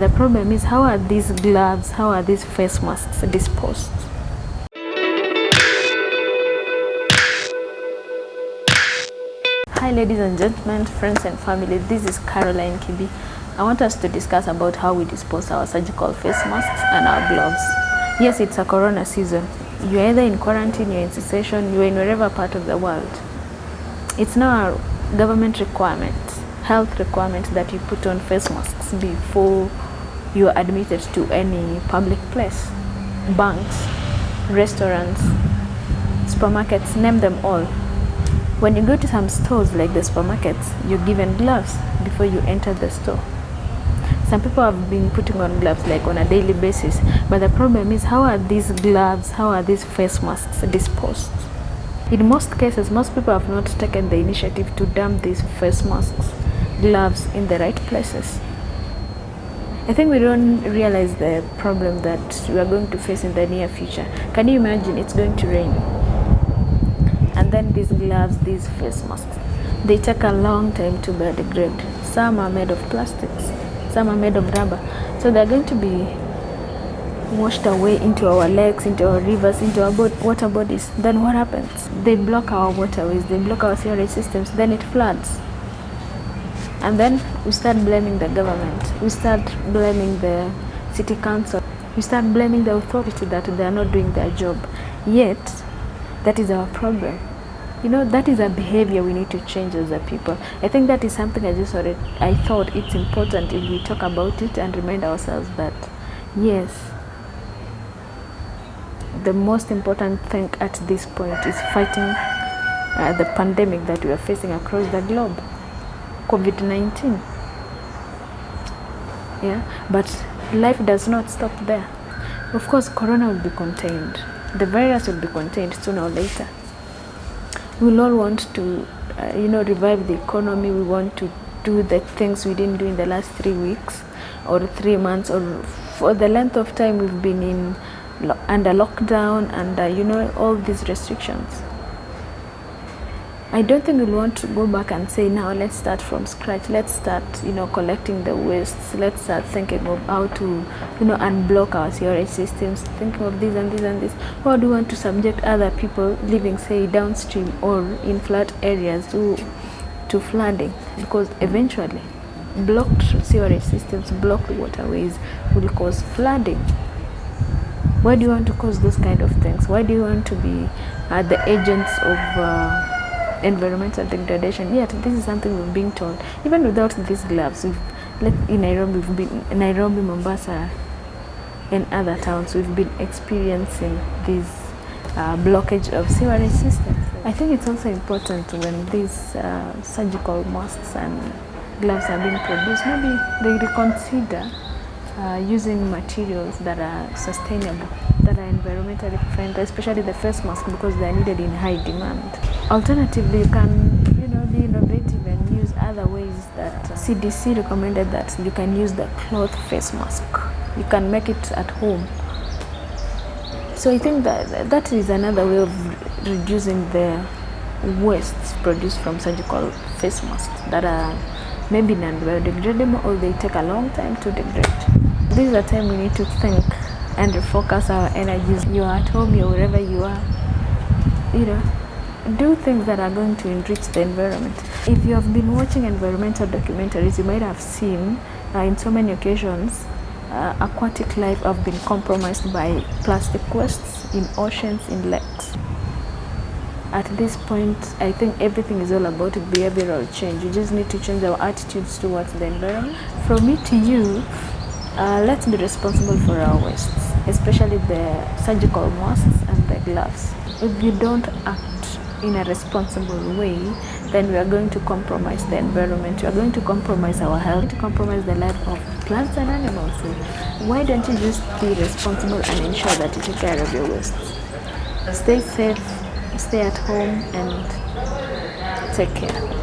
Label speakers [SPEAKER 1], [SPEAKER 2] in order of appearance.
[SPEAKER 1] The problem is, how are these gloves, how are these face masks disposed? Hi ladies and gentlemen, friends and family, this is Caroline Kibi. I want us to discuss about how we dispose our surgical face masks and our gloves. Yes, it's a corona season. You're either in quarantine, you're in cessation, you're in wherever part of the world. It's now a government requirement, health requirement, that you put on face masks before you are admitted to any public place. Banks, restaurants, supermarkets, name them all. When you go to some stores like the supermarkets, you're given gloves before you enter the store. Some people have been putting on gloves like on a daily basis, but the problem is, how are these gloves, how are these face masks disposed? In most cases, most people have not taken the initiative to dump these face masks, gloves in the right places. I think we don't realize the problem that we are going to face in the near future. Can you imagine? It's going to rain. And then these gloves, these face masks, they take a long time to biodegrade. Some are made of plastics, some are made of rubber. So they're going to be washed away into our lakes, into our rivers, into our water bodies. Then what happens? They block our waterways, they block our sewerage systems, then it floods. And then we start blaming the government, we start blaming the city council, we start blaming the authority that they are not doing their job. Yet, that is our problem. You know, that is a behavior we need to change as a people. I think that is something I thought it's important if we talk about it and remind ourselves that, yes, the most important thing at this point is fighting the pandemic that we are facing across the globe. COVID-19. Yeah, but life does not stop there. Of course, corona will be contained. The virus will be contained sooner or later. We will all want to, revive the economy. We want to do the things we didn't do in the last 3 weeks or 3 months, or for the length of time we've been under lockdown and all these restrictions. I don't think we'll want to go back and say, now let's start from scratch. Let's start, collecting the wastes. Let's start thinking of how to, unblock our sewerage systems, thinking of this and this and this. Or do we want to subject other people living, say, downstream or in flat areas to flooding? Because eventually, blocked sewerage systems, blocked waterways will cause flooding. Why do you want to cause those kind of things? Why do you want to be the agents of environmental degradation? Yet this is something we're being told. Even without these gloves, in Nairobi, we've been Nairobi, Mombasa, and other towns, we've been experiencing this blockage of sewerage systems. I think it's also important when these surgical masks and gloves are being produced, maybe they reconsider using materials that are sustainable, that are environmentally friendly, especially the face mask, because they are needed in high demand. Alternatively, you can be innovative and use other ways that CDC recommended, that you can use the cloth face mask. You can make it at home. So I think that is another way of reducing the wastes produced from surgical face masks that are maybe non-biodegradable, or they take a long time to degrade. This is a time we need to think and refocus our energies. You're at home, you're wherever you are, do things that are going to enrich the environment. If you have been watching environmental documentaries, you might have seen in so many occasions aquatic life have been compromised by plastic wastes in oceans, in lakes. At this point, I think everything is all about behavioral change. We just need to change our attitudes towards the environment. From me to you, let's be responsible for our wastes, especially the surgical masks and the gloves. If you don't act in a responsible way, then we are going to compromise the environment. We are going to compromise our health, to compromise the life of plants and animals. So why don't you just be responsible and ensure that you take care of your wastes? Stay safe, stay at home, and take care.